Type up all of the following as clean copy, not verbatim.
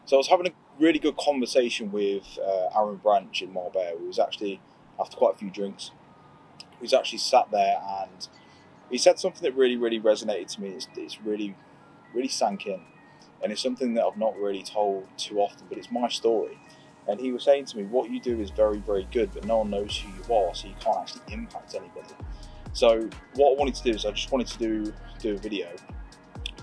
So I was having a really good conversation with Aaron Branch in Marbella. We was actually, after quite a few drinks, we was actually sat there, and he said something that really, really resonated to me. It's really, really sank in. And it's something that I've not really told too often, but it's my story. And he was saying to me, what you do is very, very good, but no one knows who you are, so you can't actually impact anybody. So what I wanted to do is I just wanted to do a video,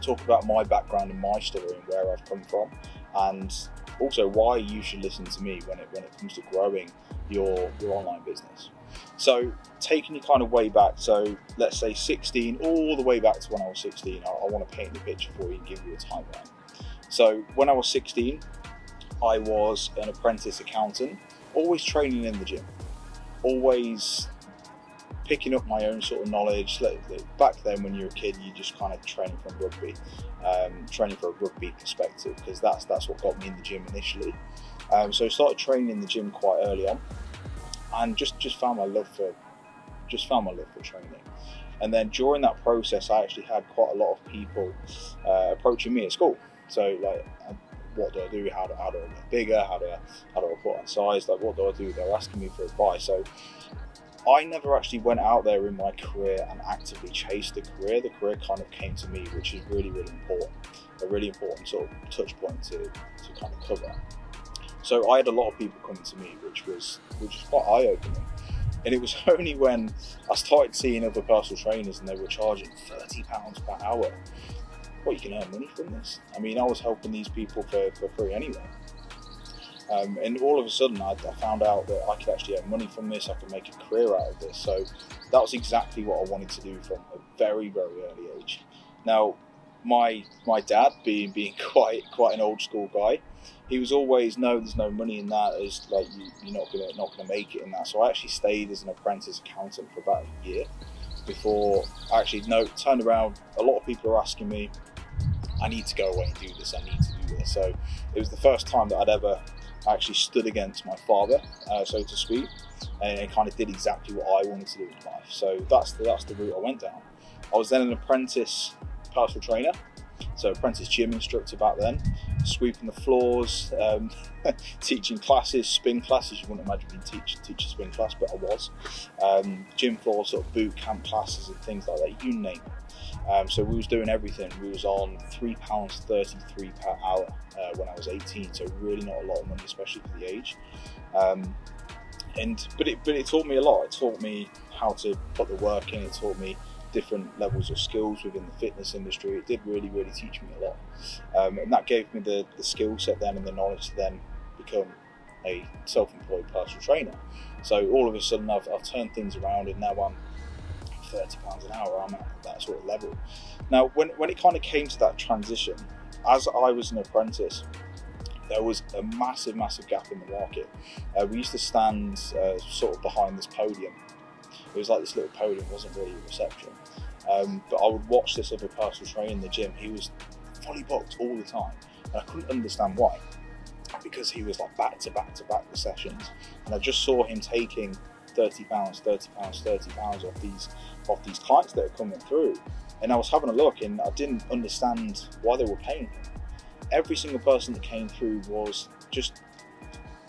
talk about my background and my story and where I've come from, and also why you should listen to me when it comes to growing your online business. So taking you kind of way back, so let's say 16, all the way back to when I was 16, I want to paint the picture for you and give you a timeline. So when I was 16, I was an apprentice accountant, always training in the gym, always picking up my own sort of knowledge. Back then when you're a kid, you just kind of training from rugby, training for a rugby perspective, because that's what got me in the gym initially. So I started training in the gym quite early on, and just found my love for training. And then during that process, I actually had quite a lot of people approaching me at school. So like, what do I do? How do I get bigger? How do I put on size? Like, what do I do? They're asking me for advice. So I never actually went out there in my career and actively chased the career. The career kind of came to me, which is really, really important. A really important sort of touch point to kind of cover. So I had a lot of people coming to me, which was quite eye-opening. And it was only when I started seeing other personal trainers and they were charging £30 per hour. Well, you can earn money from this. I mean, I was helping these people for free anyway. And all of a sudden, I found out that I could actually earn money from this. I could make a career out of this. So that was exactly what I wanted to do from a very, very early age. Now, my dad, being quite an old school guy, he was always, no, there's no money in that. It's like you're not gonna make it in that. So I actually stayed as an apprentice accountant for about a year before I actually turned around. A lot of people are asking me, I need to go away and do this. I need to do this. So it was the first time that I'd ever actually stood against my father, so to speak, and kind of did exactly what I wanted to do in life. So that's the route I went down. I was then an apprentice personal trainer, so apprentice gym instructor back then, sweeping the floors, teaching classes, spin classes. You wouldn't imagine me teach a spin class, but I was. Gym floor, sort of boot camp classes and things like that, you name it. So we was doing everything. We was on £3.33 per hour when I was 18, so really not a lot of money, especially for the age. But it taught me a lot. It taught me how to put the work in. It taught me different levels of skills within the fitness industry. It did really, really teach me a lot. And that gave me the skill set then and the knowledge to then become a self-employed personal trainer. So all of a sudden I've turned things around, and now I'm £30 an hour. I'm at that sort of level. Now, when it kind of came to that transition, as I was an apprentice, there was a massive gap in the market. We used to stand sort of behind this podium. It was like this little podium, it wasn't really a reception. But I would watch this other personal trainer in the gym. He was fully booked all the time, and I couldn't understand why, because he was like back to back the sessions, and I just saw him taking £30 off these clients that are coming through. And I was having a look, and I didn't understand why they were paying him. Every single person that came through was just,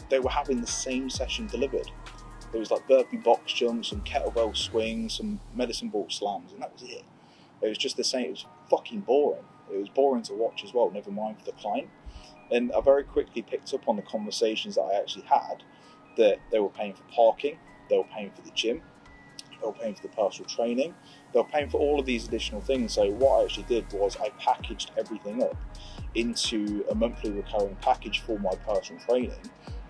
they were having the same session delivered. There was like burpee box jumps, some kettlebell swings, some medicine ball slams, and that was it. It was just the same. It was fucking boring. It was boring to watch as well, never mind for the client. And I very quickly picked up on the conversations that I actually had, that they were paying for parking, they were paying for the gym, they were paying for the personal training, they were paying for all of these additional things. So what I actually did was I packaged everything up into a monthly recurring package for my personal training,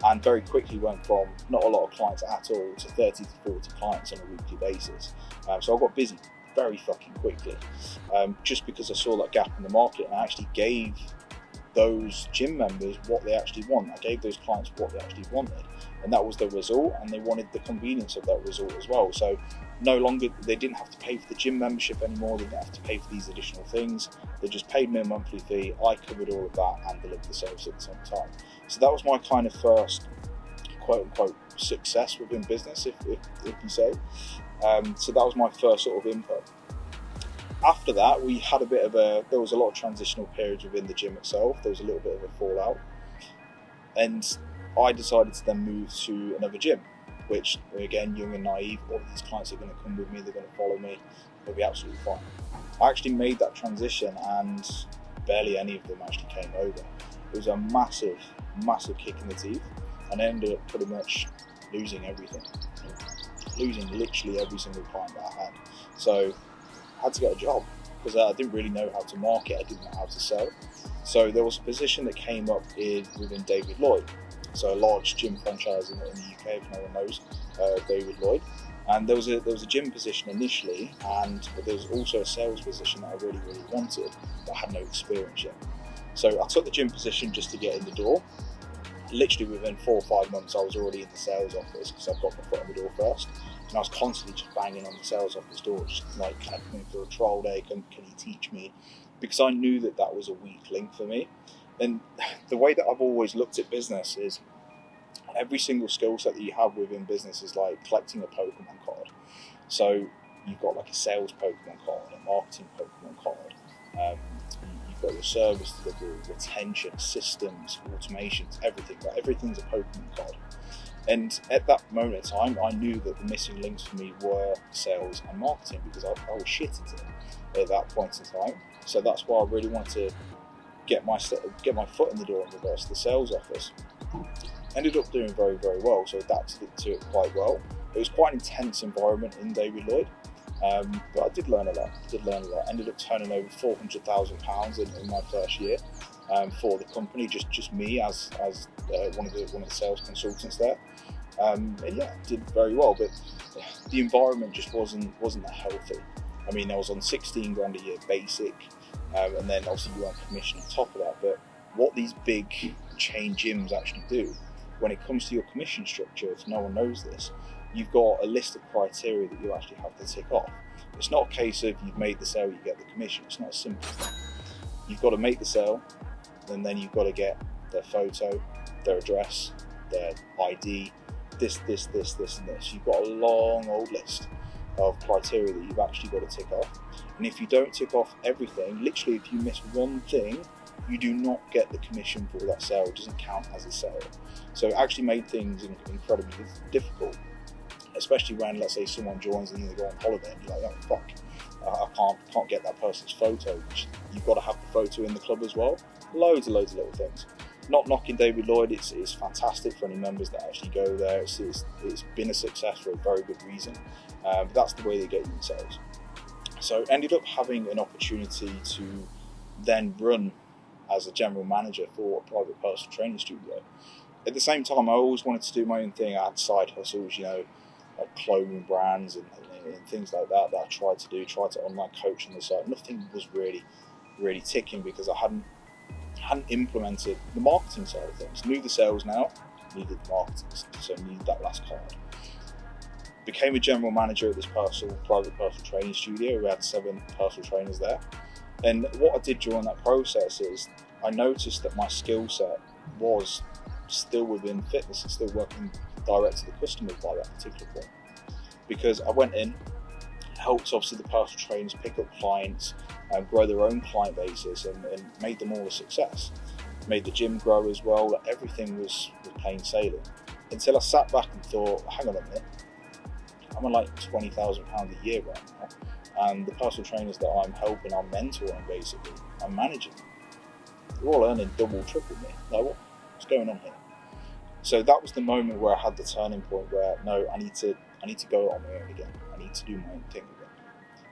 and very quickly went from not a lot of clients at all to 30 to 40 clients on a weekly basis. So I got busy very fucking quickly, just because I saw that gap in the market, and I actually gave those gym members what they actually want. I gave those clients what they actually wanted, and that was the result, and they wanted the convenience of that result as well. So no longer, they didn't have to pay for the gym membership anymore, they didn't have to pay for these additional things, they just paid me a monthly fee. I covered all of that and delivered the service at the same time. So that was my kind of first quote unquote success within business, if you say. So that was my first sort of input. After that, we had there was a lot of transitional periods within the gym itself. There was a little bit of a fallout. And I decided to then move to another gym, which, again, young and naive, all of these clients are going to come with me, they're going to follow me, they'll be absolutely fine. I actually made that transition and barely any of them actually came over. It was a massive, massive kick in the teeth, and I ended up pretty much losing everything. Losing literally every single client that I had. So I had to get a job because I didn't really know how to market, I didn't know how to sell. So there was a position that came up within David Lloyd, so a large gym franchise in the UK, if no one knows David Lloyd. And there was a gym position initially, but there was also a sales position that I really, really wanted, but I had no experience yet. So I took the gym position just to get in the door. Literally within 4 or 5 months, I was already in the sales office because I've got my foot in the door first. And I was constantly just banging on the sales office door, just like, can I come in for a trial day? Can you teach me? Because I knew that was a weak link for me. And the way that I've always looked at business is every single skill set that you have within business is like collecting a Pokemon card. So you've got like a sales Pokemon card, a marketing Pokemon card. You've got your service delivery, retention, systems, automations, everything. Right? Everything's a Pokemon card. And at that moment in time, I knew that the missing links for me were sales and marketing because I was shit at it at that point in time. So that's why I really wanted to get my foot in the door in regards to the sales office. Ended up doing very, very well, so adapted to it quite well. It was quite an intense environment in David Lloyd, but I did learn a lot. Ended up turning over £400,000 in my first year for the company, just me as one of the sales consultants there. And yeah, did very well, but the environment just wasn't that healthy. I mean, I was on 16 grand a year basic, and then obviously you earn commission on top of that. But what these big chain gyms actually do, when it comes to your commission structure, if no one knows this, you've got a list of criteria that you actually have to tick off. It's not a case of you've made the sale, you get the commission. It's not as simple as that. You've got to make the sale, and then you've got to get their photo, their address, their ID, this, and this. You've got a long old list of criteria that you've actually got to tick off. And if you don't tick off everything, literally if you miss one thing, you do not get the commission for that sale. It doesn't count as a sale. So it actually made things incredibly difficult, especially when, let's say, someone joins and then they go on holiday and you're like, oh fuck, I can't get that person's photo. You've got to have the photo in the club as well. Loads of little things. Not knocking David Lloyd, it's fantastic for any members that actually go there. It's been a success for a very good reason. But that's the way they get you in sales. So ended up having an opportunity to then run as a general manager for a private personal training studio. At the same time, I always wanted to do my own thing. I had side hustles, like clothing brands and things like that I tried to online coach on the side. Nothing was really ticking because I hadn't implemented the marketing side of things. Knew the sales now, needed the marketing, so needed that last card. Became a general manager at this private personal training studio. We had 7 personal trainers there. And what I did during that process is I noticed that my skill set was still within fitness and still working direct to the customer by that particular point. Because I went in, helped obviously the personal trainers pick up clients and grow their own client bases and made them all a success. Made the gym grow as well. Everything was plain sailing. Until I sat back and thought, hang on a minute, I'm on like £20,000 a year right now. And the personal trainers that I'm helping, I'm mentoring basically, I'm managing. They're all earning double, triple me. Like what's going on here? So that was the moment where I had the turning point where no, I need to go on my own again. I need to do my own thing again.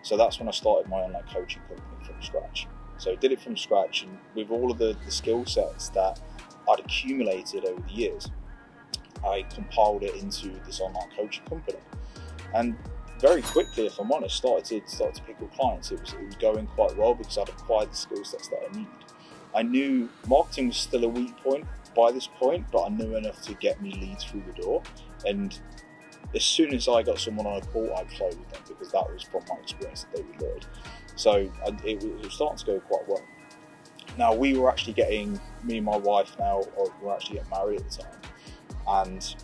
So that's when I started my online coaching company from scratch. So I did it from scratch, and with all of the skill sets that I'd accumulated over the years, I compiled it into this online coaching company. And very quickly, if I'm honest, started to pick up clients. It was going quite well because I'd acquired the skill sets that I needed. I knew marketing was still a weak point by this point, but I knew enough to get me leads through the door. And as soon as I got someone on a call, I closed them because that was from my experience at David Lloyd. So it was starting to go quite well. Now we were actually getting, me and my wife now, were actually getting married at the time. And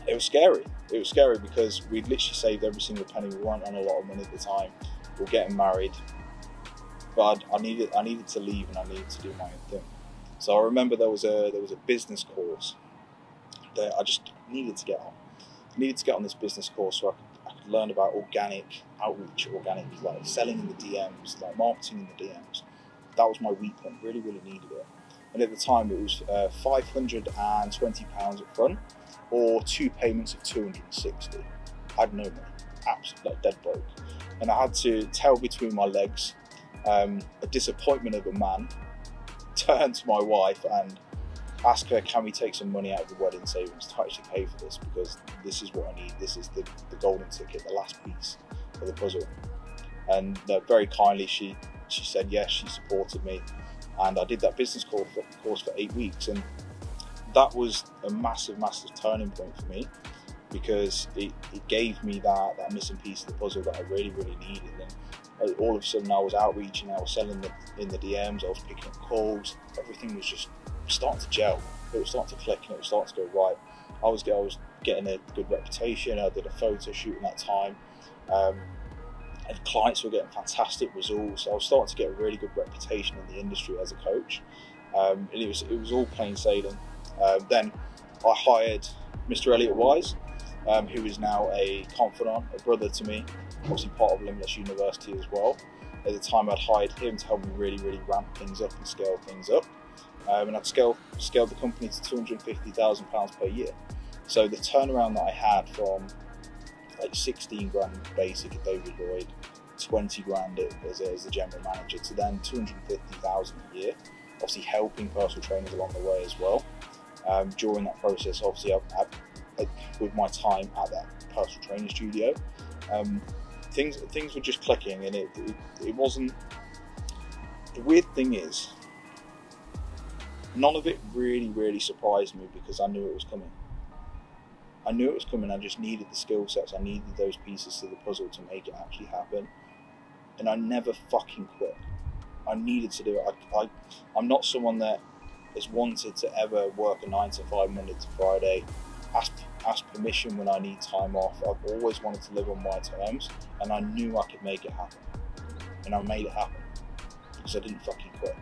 it was scary. It was scary because we'd literally saved every single penny. We weren't on a lot of money at the time. We were getting married. But I needed to leave and I needed to do my own thing. So I remember there was a business course that I just needed to get on. I needed to get on this business course so I could learn about organic outreach, organic like selling in the DMs, like marketing in the DMs. That was my weak point. Really, really needed it. And at the time, it was £520 up front, or 2 payments of 260. I had no money, absolutely like dead broke, and I had to tell between my legs, a disappointment of a man, turn to my wife and ask her, can we take some money out of the wedding savings to actually pay for this, because this is what I need. This is the golden ticket, the last piece of the puzzle. And very kindly, she said yes. She supported me, and I did that business course for 8 weeks, and that was a massive turning point for me, because it gave me that missing piece of the puzzle that I really, really needed. And all of a sudden I was outreaching, I was selling in the DMs, I was picking up calls, everything was just starting to gel. It was starting to click and it was starting to go right. I was getting a good reputation. I did a photo shoot in that time, and clients were getting fantastic results. I was starting to get a really good reputation in the industry as a coach, and it was all plain sailing. Then I hired Mr. Elliot Wise, who is now a confidant, a brother to me, obviously part of Limitless University as well. At the time, I'd hired him to help me really, really ramp things up and scale things up. And I'd scaled the company to £250,000 per year. So the turnaround that I had from like 16 grand basic at David Lloyd, 20 grand as the general manager, to then 250,000 a year, obviously helping personal trainers along the way as well. During that process, obviously, with my time at that personal training studio, things were just clicking, and it wasn't. The weird thing is, none of it really surprised me, because I knew it was coming. I just needed the skill sets. I needed those pieces to the puzzle to make it actually happen, and I never fucking quit. I needed to do it. I'm not someone that has wanted to ever work a 9 to 5 Monday to Friday, ask permission when I need time off. I've always wanted to live on my terms, and I knew I could make it happen, and I made it happen because I didn't fucking quit.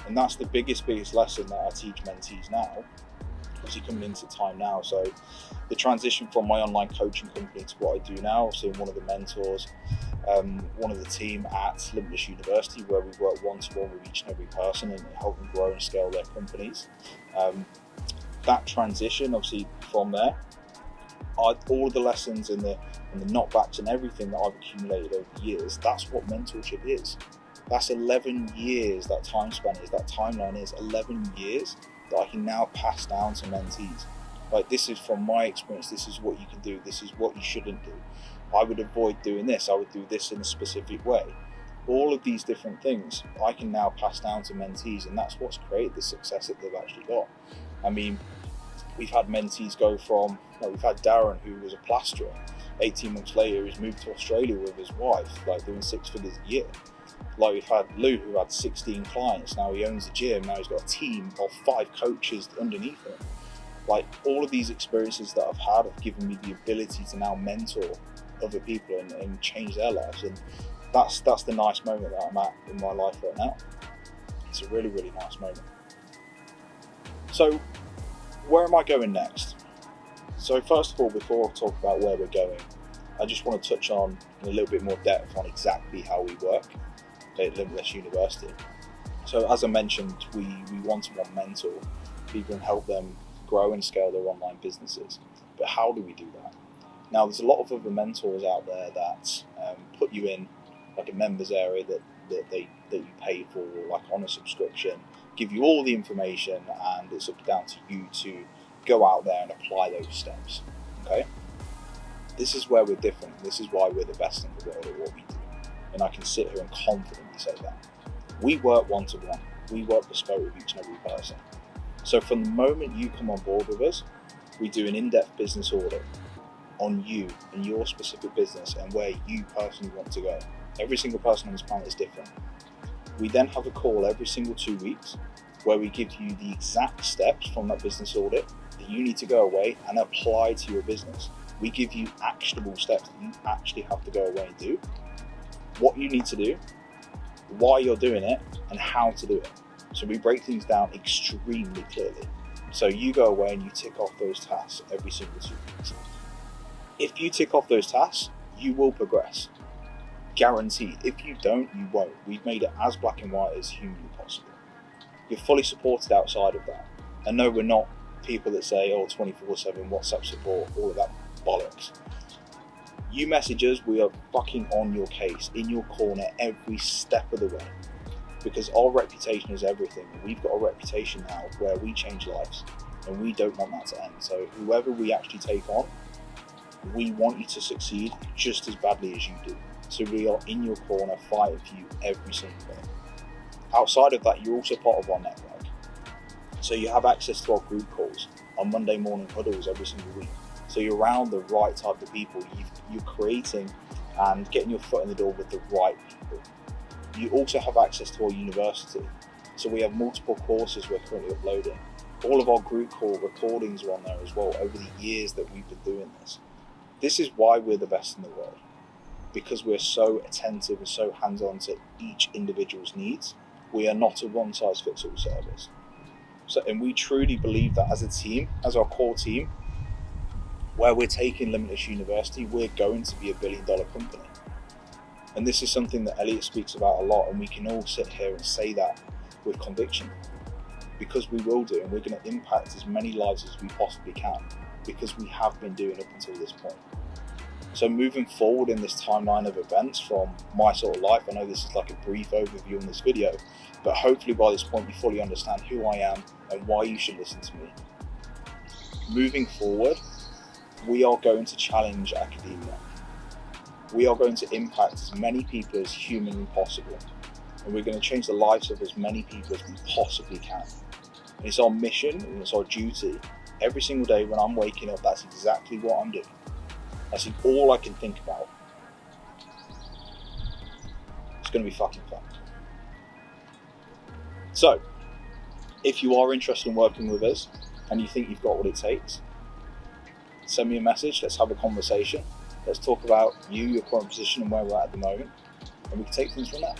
And that's the biggest lesson that I teach mentees now, obviously coming into time now. So the transition from my online coaching company to what I do now, obviously I'm one of the mentors, one of the team at Limitless University, where we work one-to-one with each and every person and help them grow and scale their companies. That transition, obviously from there, all of the lessons and the knockbacks and everything that I've accumulated over the years, that's what mentorship is. That's 11 years, that time span is, that timeline is 11 years that I can now pass down to mentees. Like, this is from my experience, this is what you can do, this is what you shouldn't do. I would avoid doing this, I would do this in a specific way. All of these different things I can now pass down to mentees, and that's what's created the success that they've actually got. I mean, we've had mentees go from, we've had Darren, who was a plasterer. 18 months later, he's moved to Australia with his wife, like doing 6 figures a year. Like, we've had Lou, who had 16 clients. Now he owns a gym. Now he's got a team of 5 coaches underneath him. Like, all of these experiences that I've had have given me the ability to now mentor other people and change their lives. And that's the nice moment that I'm at in my life right now. It's a really, really nice moment. So, where am I going next? So first of all, before I talk about where we're going, I just want to touch on in a little bit more depth on exactly how we work at Limitless University. So as I mentioned, we one-to-one mentor people and help them grow and scale their online businesses. But how do we do that? Now, there's a lot of other mentors out there that put you in like a members area that you pay for, like on a subscription, give you all the information, and it's up down to you to go out there and apply those steps. Okay? This is where we're different. This is why we're the best in the world at what we do. And I can sit here and confidently say that. We work one-to-one. We work bespoke with each and every person. So from the moment you come on board with us, we do an in-depth business audit on you and your specific business and where you personally want to go. Every single person on this planet is different. We then have a call every single 2 weeks where we give you the exact steps from that business audit that you need to go away and apply to your business. We give you actionable steps that you actually have to go away and do, what you need to do, why you're doing it, and how to do it. So we break things down extremely clearly. So you go away and you tick off those tasks every single 2 weeks. If you tick off those tasks, you will progress. Guaranteed. If you don't, you won't. We've made it as black and white as humanly possible. You're fully supported outside of that. And no, we're not people that say, 24/7 WhatsApp support, all of that bollocks. You message us, we are fucking on your case, in your corner every step of the way. Because our reputation is everything. We've got a reputation now where we change lives, and we don't want that to end. So whoever we actually take on, we want you to succeed just as badly as you do. So we are in your corner fighting for you every single day. Outside of that, you're also part of our network. So you have access to our group calls, our Monday morning huddles every single week. So you're around the right type of people. You're creating and getting your foot in the door with the right people. You also have access to our university. So we have multiple courses we're currently uploading. All of our group call recordings are on there as well over the years that we've been doing this. This is why we're the best in the world. Because we're so attentive and so hands-on to each individual's needs. We are not a one-size-fits-all service. And we truly believe that as a team, as our core team, where we're taking Limitless University, we're going to be $1 billion company. And this is something that Elliot speaks about a lot, and we can all sit here and say that with conviction. Because we will do, and we're going to impact as many lives as we possibly can, because we have been doing up until this point. So moving forward in this timeline of events from my sort of life, I know this is like a brief overview in this video, but hopefully by this point you fully understand who I am and why you should listen to me. Moving forward, we are going to challenge academia. We are going to impact as many people as humanly possible, and we're going to change the lives of as many people as we possibly can. And it's our mission and it's our duty. Every single day when I'm waking up, that's exactly what I'm doing. That's all I can think about. It's going to be fucking fun. So, if you are interested in working with us and you think you've got what it takes, send me a message. Let's have a conversation. Let's talk about you, your current position, and where we're at the moment, and we can take things from there.